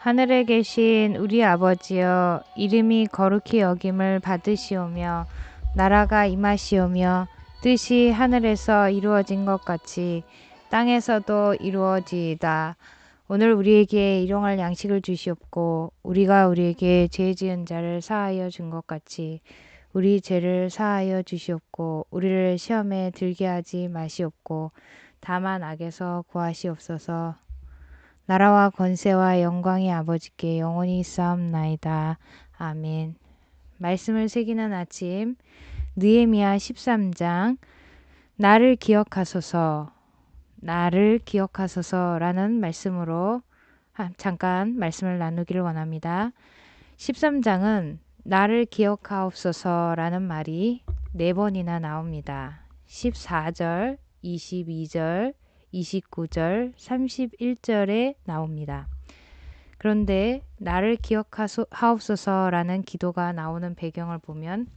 하늘에 계신 우리 아버지여, 이름이 거룩히 여김을 받으시오며 나라가 임하시오며 뜻이 하늘에서 이루어진 것 같이 땅에서도 이루어지이다. 오늘 우리에게 일용할 양식을 주시옵고 우리가 우리에게 죄 지은 자를 사하여 준 것 같이 우리 죄를 사하여 주시옵고 우리를 시험에 들게 하지 마시옵고 다만 악에서 구하시옵소서. 나라와 권세와 영광이 아버지께 영원히 있사옵나이다. 아멘. 말씀을 새기는 아침 느헤미야 13장 나를 기억하소서 나를 기억하소서라는 말씀으로 잠깐 말씀을 나누기를 원합니다. 13장은 나를 기억하옵소서라는 말이 4번이나 나옵니다. 14절, 22절, 29절, 31절에 나옵니다. 그런데 나를 기억하옵소서라는 기도가 나오는 배경을 보면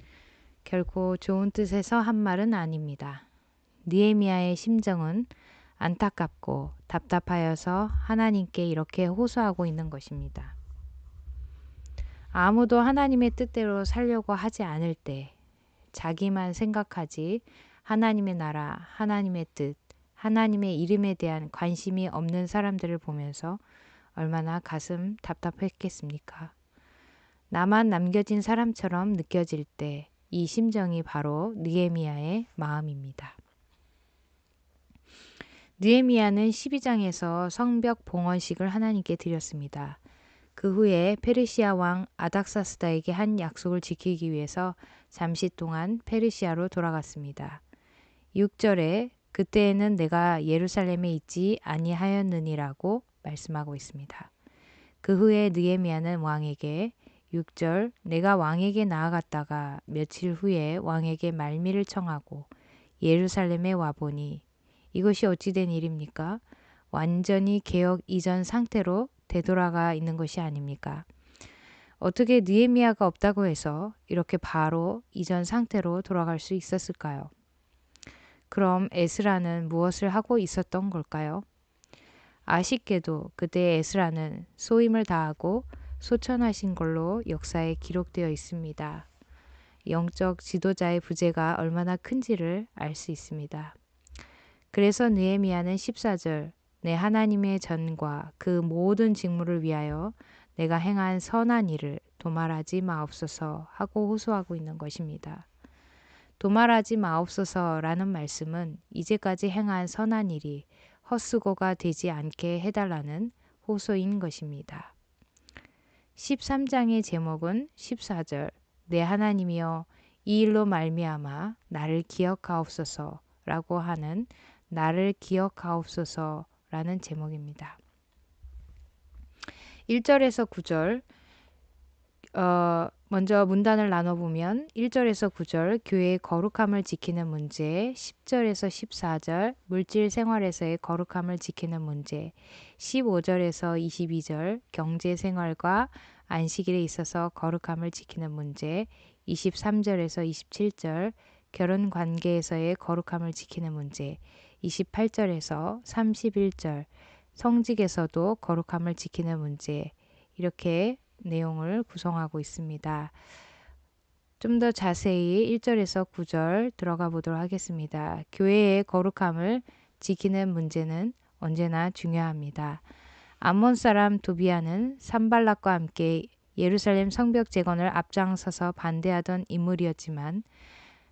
결코 좋은 뜻에서 한 말은 아닙니다. 느헤미야의 심정은 안타깝고 답답하여서 하나님께 이렇게 호소하고 있는 것입니다. 아무도 하나님의 뜻대로 살려고 하지 않을 때 자기만 생각하지 하나님의 나라, 하나님의 뜻, 하나님의 이름에 대한 관심이 없는 사람들을 보면서 얼마나 가슴 답답했겠습니까? 나만 남겨진 사람처럼 느껴질 때 이 심정이 바로 느헤미야의 마음입니다. 느헤미야는 12장에서 성벽 봉헌식을 하나님께 드렸습니다. 그 후에 페르시아 왕 아닥사스다에게 한 약속을 지키기 위해서 잠시 동안 페르시아로 돌아갔습니다. 6절에 그때에는 내가 예루살렘에 있지 아니하였느니라고 말씀하고 있습니다. 그 후에 느헤미야는 왕에게 6절 내가 왕에게 나아갔다가 며칠 후에 왕에게 말미를 청하고 예루살렘에 와보니 이것이 어찌된 일입니까? 완전히 개혁 이전 상태로 되돌아가 있는 것이 아닙니까? 어떻게 느헤미야가 없다고 해서 이렇게 바로 이전 상태로 돌아갈 수 있었을까요? 그럼 에스라는 무엇을 하고 있었던 걸까요? 아쉽게도 그때 에스라는 소임을 다하고 소천하신 걸로 역사에 기록되어 있습니다. 영적 지도자의 부재가 얼마나 큰지를 알 수 있습니다. 그래서 느헤미야는 14절 내 하나님의 전과 그 모든 직무를 위하여 내가 행한 선한 일을 도말하지 마옵소서 하고 호소하고 있는 것입니다. 도말하지 마옵소서라는 말씀은 이제까지 행한 선한 일이 헛수고가 되지 않게 해달라는 호소인 것입니다. 13장의 제목은 14절 내 하나님이여 이 일로 말미암아 나를 기억하옵소서라고 하는 나를 기억하옵소서라는 제목입니다. 1절에서 9절 먼저 문단을 나눠보면 1절에서 9절 교회의 거룩함을 지키는 문제, 10절에서 14절 물질 생활에서의 거룩함을 지키는 문제, 15절에서 22절 경제 생활과 안식일에 있어서 거룩함을 지키는 문제, 23절에서 27절 결혼 관계에서의 거룩함을 지키는 문제, 28절에서 31절 성직에서도 거룩함을 지키는 문제, 이렇게 내용을 구성하고 있습니다. 좀 더 자세히 1절에서 9절 들어가 보도록 하겠습니다. 교회의 거룩함을 지키는 문제는 언제나 중요합니다. 암몬 사람 도비아는 산발락과 함께 예루살렘 성벽 재건을 앞장서서 반대하던 인물이었지만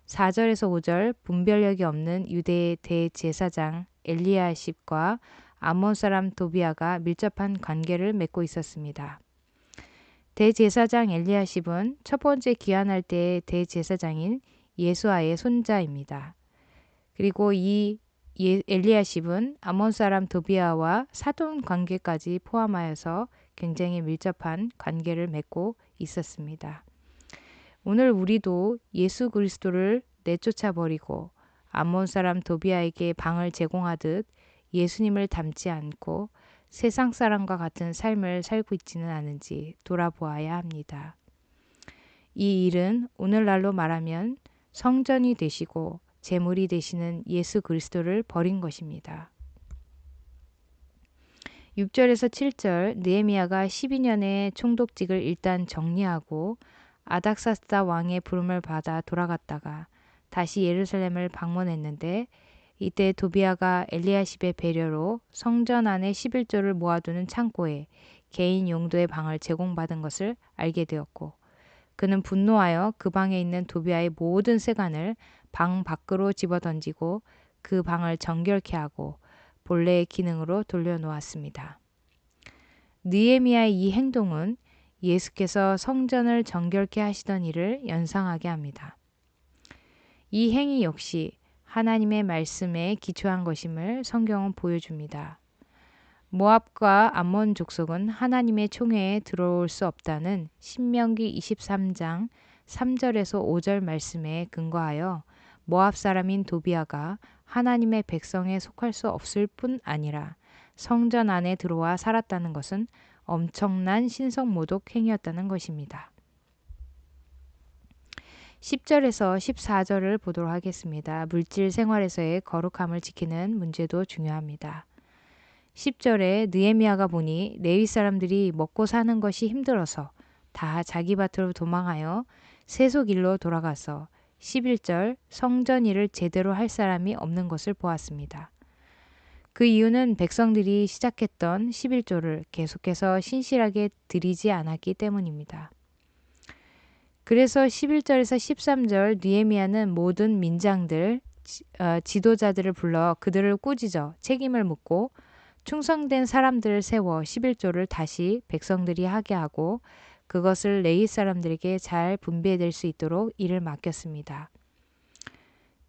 4절에서 5절 분별력이 없는 유대의 대제사장 엘리야십과 암몬 사람 도비아가 밀접한 관계를 맺고 있었습니다. 대제사장 엘리야십은 첫 번째 귀환할 때의 대제사장인 예수아의 손자입니다. 그리고 이 엘리야십은 아몬 사람 도비아와 사돈 관계까지 포함하여서 굉장히 밀접한 관계를 맺고 있었습니다. 오늘 우리도 예수 그리스도를 내쫓아 버리고 암몬 사람 도비아에게 방을 제공하듯 예수님을 닮지 않고 세상 사람과 같은 삶을 살고 있지는 않은지 돌아보아야 합니다. 이 일은 오늘날로 말하면 성전이 되시고 제물이 되시는 예수 그리스도를 버린 것입니다. 6절에서 7절 느헤미야가 12년의 총독직을 일단 정리하고 아닥사스다 왕의 부름을 받아 돌아갔다가 다시 예루살렘을 방문했는데 이때 도비아가 엘리야십의 배려로 성전 안에 11조를 모아두는 창고에 개인 용도의 방을 제공받은 것을 알게 되었고 그는 분노하여 그 방에 있는 도비아의 모든 세간을 방 밖으로 집어던지고 그 방을 정결케 하고 본래의 기능으로 돌려놓았습니다. 느헤미야의 이 행동은 예수께서 성전을 정결케 하시던 일을 연상하게 합니다. 이 행위 역시 하나님의 말씀에 기초한 것임을 성경은 보여줍니다. 모압과 암몬 족속은 하나님의 총회에 들어올 수 없다는 신명기 23장 3절에서 5절 말씀에 근거하여 모압 사람인 도비아가 하나님의 백성에 속할 수 없을 뿐 아니라 성전 안에 들어와 살았다는 것은 엄청난 신성모독 행위였다는 것입니다. 10절에서 14절을 보도록 하겠습니다. 물질 생활에서의 거룩함을 지키는 문제도 중요합니다. 10절에 느헤미야가 보니 레위 사람들이 먹고 사는 것이 힘들어서 다 자기 밭으로 도망하여 세속일로 돌아가서 11절 성전 일을 제대로 할 사람이 없는 것을 보았습니다. 그 이유는 백성들이 시작했던 11조를 계속해서 신실하게 드리지 않았기 때문입니다. 그래서 11절에서 13절 느헤미야는 모든 민장들, 지도자들을 불러 그들을 꾸짖어 책임을 묻고 충성된 사람들을 세워 11조를 다시 백성들이 하게 하고 그것을 레위 사람들에게 잘 분배될 수 있도록 일을 맡겼습니다.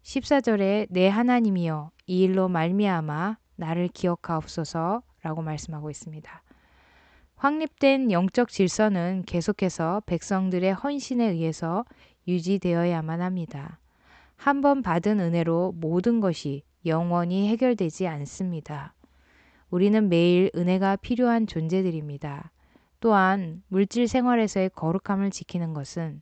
14절에 내 하나님이여 이 일로 말미암아 나를 기억하옵소서 라고 말씀하고 있습니다. 확립된 영적 질서는 계속해서 백성들의 헌신에 의해서 유지되어야만 합니다. 한 번 받은 은혜로 모든 것이 영원히 해결되지 않습니다. 우리는 매일 은혜가 필요한 존재들입니다. 또한 물질 생활에서의 거룩함을 지키는 것은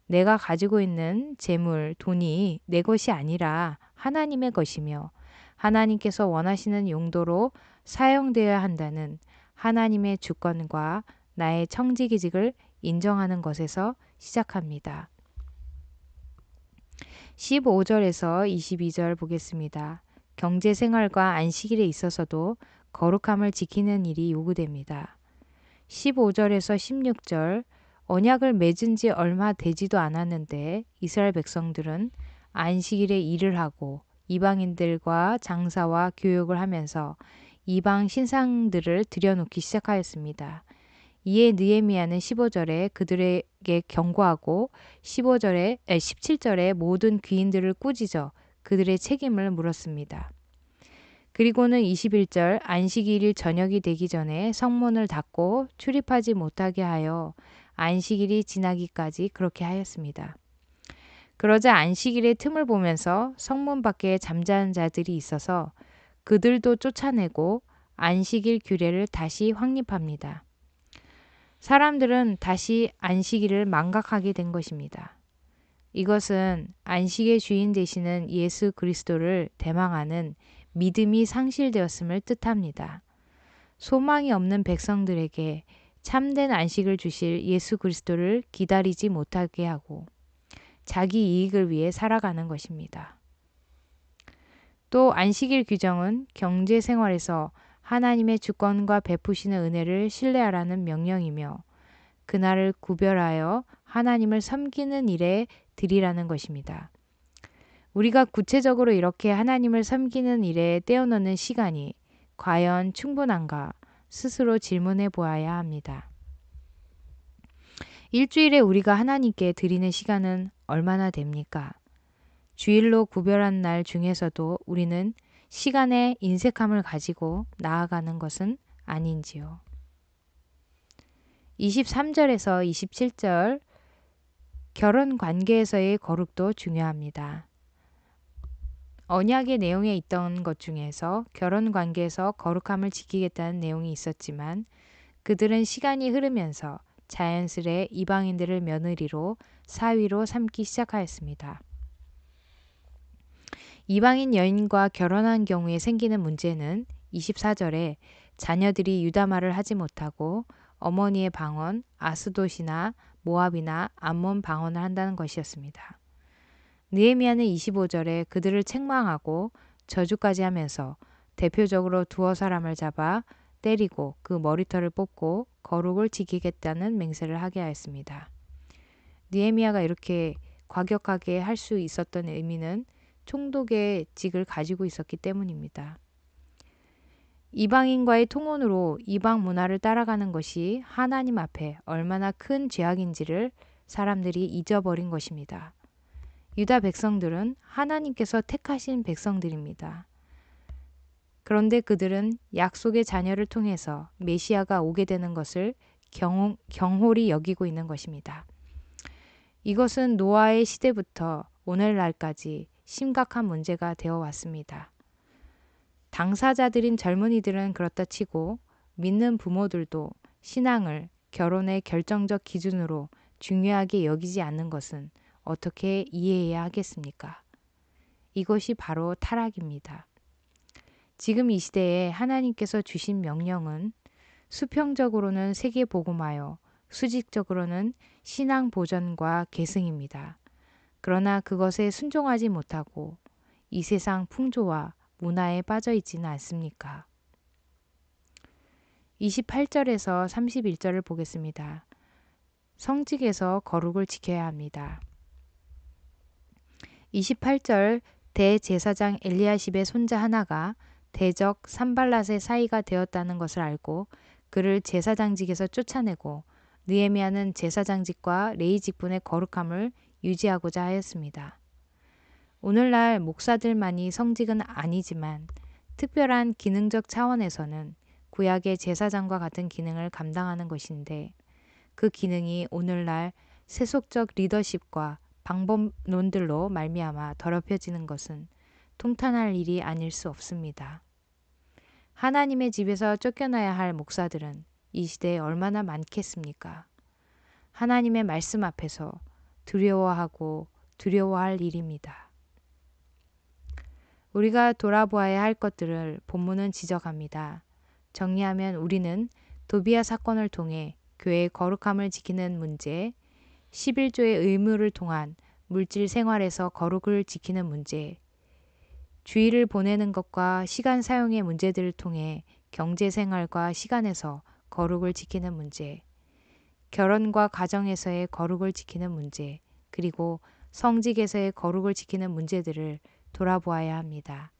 내가 가지고 있는 재물, 돈이 내 것이 아니라 하나님의 것이며 하나님께서 원하시는 용도로 사용되어야 한다는 하나님의 주권과 나의 청지기직을 인정하는 것에서 시작합니다. 15절에서 22절 보겠습니다. 경제생활과 안식일에 있어서도 거룩함을 지키는 일이 요구됩니다. 15절에서 16절 언약을 맺은 지 얼마 되지도 않았는데 이스라엘 백성들은 안식일에 일을 하고 이방인들과 장사와 교역을 하면서 이방 신상들을 들여놓기 시작하였습니다. 이에 느헤미야는 15절에 그들에게 경고하고 17절에 모든 귀인들을 꾸짖어 그들의 책임을 물었습니다. 그리고는 21절 안식일 저녁이 되기 전에 성문을 닫고 출입하지 못하게 하여 안식일이 지나기까지 그렇게 하였습니다. 그러자 안식일의 틈을 보면서 성문 밖에 잠자는 자들이 있어서 그들도 쫓아내고 안식일 규례를 다시 확립합니다. 사람들은 다시 안식일을 망각하게 된 것입니다. 이것은 안식의 주인 되시는 예수 그리스도를 대망하는 믿음이 상실되었음을 뜻합니다. 소망이 없는 백성들에게 참된 안식을 주실 예수 그리스도를 기다리지 못하게 하고 자기 이익을 위해 살아가는 것입니다. 또 안식일 규정은 경제 생활에서 하나님의 주권과 베푸시는 은혜를 신뢰하라는 명령이며 그날을 구별하여 하나님을 섬기는 일에 드리라는 것입니다. 우리가 구체적으로 이렇게 하나님을 섬기는 일에 떼어넣는 시간이 과연 충분한가 스스로 질문해 보아야 합니다. 일주일에 우리가 하나님께 드리는 시간은 얼마나 됩니까? 주일로 구별한 날 중에서도 우리는 시간의 인색함을 가지고 나아가는 것은 아닌지요. 23절에서 27절 결혼 관계에서의 거룩도 중요합니다. 언약의 내용에 있던 것 중에서 결혼 관계에서 거룩함을 지키겠다는 내용이 있었지만 그들은 시간이 흐르면서 자연스레 이방인들을 며느리로 사위로 삼기 시작하였습니다. 이방인 여인과 결혼한 경우에 생기는 문제는 24절에 자녀들이 유다 말을 하지 못하고 어머니의 방언 아스돗이나 모압이나 암몬 방언을 한다는 것이었습니다. 느헤미야는 25절에 그들을 책망하고 저주까지 하면서 대표적으로 두어 사람을 잡아 때리고 그 머리털을 뽑고 거룩을 지키겠다는 맹세를 하게 하였습니다. 느헤미야가 이렇게 과격하게 할 수 있었던 의미는 총독의 직을 가지고 있었기 때문입니다. 이방인과의 통혼으로 이방 문화를 따라가는 것이 하나님 앞에 얼마나 큰 죄악인지를 사람들이 잊어버린 것입니다. 유다 백성들은 하나님께서 택하신 백성들입니다. 그런데 그들은 약속의 자녀를 통해서 메시아가 오게 되는 것을 경홀히 여기고 있는 것입니다. 이것은 노아의 시대부터 오늘날까지 심각한 문제가 되어 왔습니다. 당사자들인 젊은이들은 그렇다 치고 믿는 부모들도 신앙을 결혼의 결정적 기준으로 중요하게 여기지 않는 것은 어떻게 이해해야 하겠습니까? 이것이 바로 타락입니다. 지금 이 시대에 하나님께서 주신 명령은 수평적으로는 세계복음하여 수직적으로는 신앙 보전과 계승입니다. 그러나 그것에 순종하지 못하고 이 세상 풍조와 문화에 빠져 있지는 않습니까? 28절에서 31절을 보겠습니다. 성직에서 거룩을 지켜야 합니다. 28절 대제사장 엘리야십의 손자 하나가 대적 산발랏의 사이가 되었다는 것을 알고 그를 제사장직에서 쫓아내고 느헤미야는 제사장직과 레위직분의 거룩함을 유지하고자 하였습니다. 오늘날 목사들만이 성직은 아니지만 특별한 기능적 차원에서는 구약의 제사장과 같은 기능을 감당하는 것인데 그 기능이 오늘날 세속적 리더십과 방법론들로 말미암아 더럽혀지는 것은 통탄할 일이 아닐 수 없습니다. 하나님의 집에서 쫓겨나야 할 목사들은 이 시대에 얼마나 많겠습니까? 하나님의 말씀 앞에서 두려워하고 두려워할 일입니다. 우리가 돌아보아야 할 것들을 본문은 지적합니다. 정리하면 우리는 도비야 사건을 통해 교회의 거룩함을 지키는 문제, 11조의 의무를 통한 물질 생활에서 거룩을 지키는 문제, 주일을 보내는 것과 시간 사용의 문제들을 통해 경제 생활과 시간에서 거룩을 지키는 문제, 결혼과 가정에서의 거룩을 지키는 문제, 그리고 성직에서의 거룩을 지키는 문제들을 돌아보아야 합니다.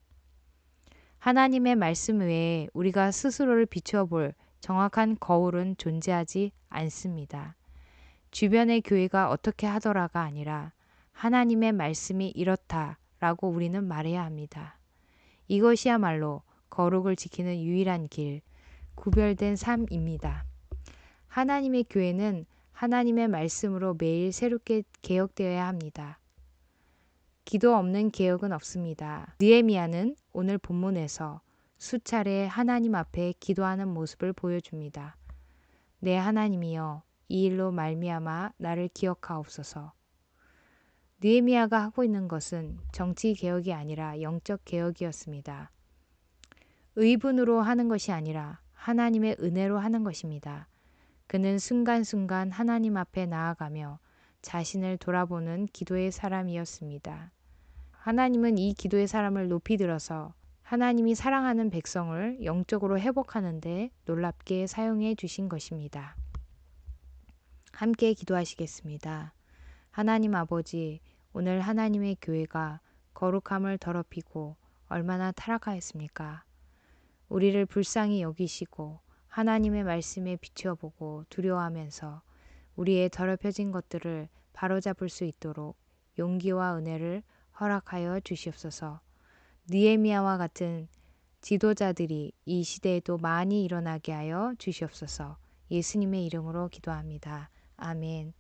하나님의 말씀 외에 우리가 스스로를 비추어 볼 정확한 거울은 존재하지 않습니다. 주변의 교회가 어떻게 하더라가 아니라 하나님의 말씀이 이렇다라고 우리는 말해야 합니다. 이것이야말로 거룩을 지키는 유일한 길, 구별된 삶입니다. 하나님의 교회는 하나님의 말씀으로 매일 새롭게 개혁되어야 합니다. 기도 없는 개혁은 없습니다. 느헤미야는 오늘 본문에서 수차례 하나님 앞에 기도하는 모습을 보여줍니다. 내 하나님이여 이 일로 말미암아 나를 기억하옵소서. 느헤미야가 하고 있는 것은 정치 개혁이 아니라 영적 개혁이었습니다. 의분으로 하는 것이 아니라 하나님의 은혜로 하는 것입니다. 그는 순간순간 하나님 앞에 나아가며 자신을 돌아보는 기도의 사람이었습니다. 하나님은 이 기도의 사람을 높이 들어서 하나님이 사랑하는 백성을 영적으로 회복하는데 놀랍게 사용해 주신 것입니다. 함께 기도하시겠습니다. 하나님 아버지, 오늘 하나님의 교회가 거룩함을 더럽히고 얼마나 타락하였습니까? 우리를 불쌍히 여기시고 하나님의 말씀에 비추어보고 두려워하면서 우리의 더럽혀진 것들을 바로잡을 수 있도록 용기와 은혜를 허락하여 주시옵소서. 느헤미야와 같은 지도자들이 이 시대에도 많이 일어나게 하여 주시옵소서. 예수님의 이름으로 기도합니다. 아멘.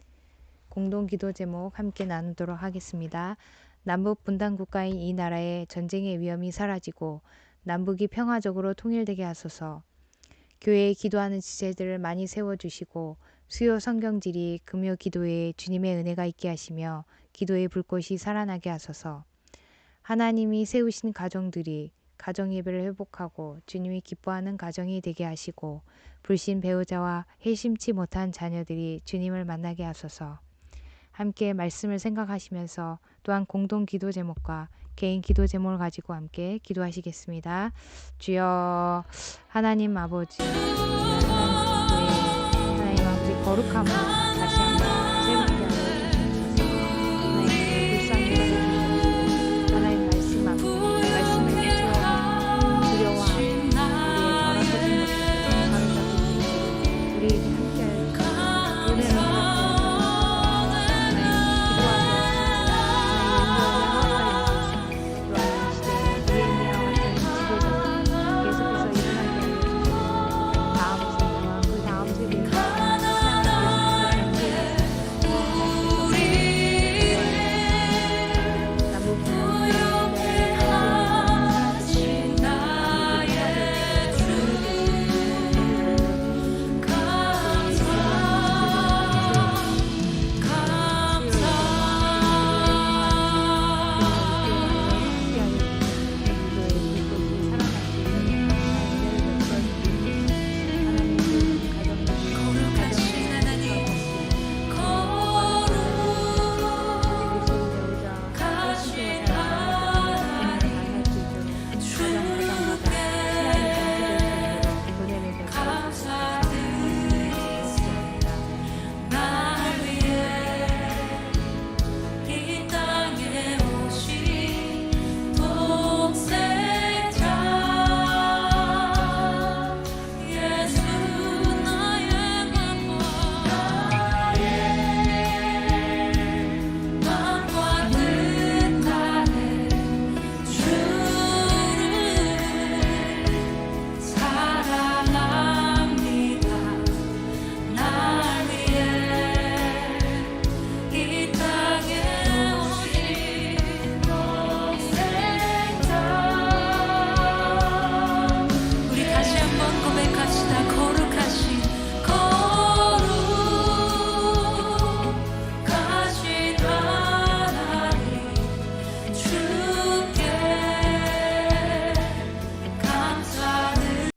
공동기도 제목 함께 나누도록 하겠습니다. 남북 분단 국가인 이 나라의 전쟁의 위험이 사라지고 남북이 평화적으로 통일되게 하소서. 교회에 기도하는 지체들을 많이 세워주시고 수요 성경질이 금요 기도에 주님의 은혜가 있게 하시며 기도의 불꽃이 살아나게 하소서. 하나님이 세우신 가정들이 가정 예배를 회복하고 주님이 기뻐하는 가정이 되게 하시고 불신 배우자와 회심치 못한 자녀들이 주님을 만나게 하소서. 함께 말씀을 생각하시면서 또한 공동 기도 제목과 개인 기도 제목을 가지고 함께 기도하시겠습니다. 주여 하나님 아버지, 하나님 아버지 거룩함을 다시 한번 새롭게 하여 주셔서 하나님 불쌍히 여겨주셔서 하나님 말씀 앞에 말씀을 붙여 두려워하고 우리의 더럽혀진 것들을 바로잡고 우리에게 함께하여 주셔서 이 땅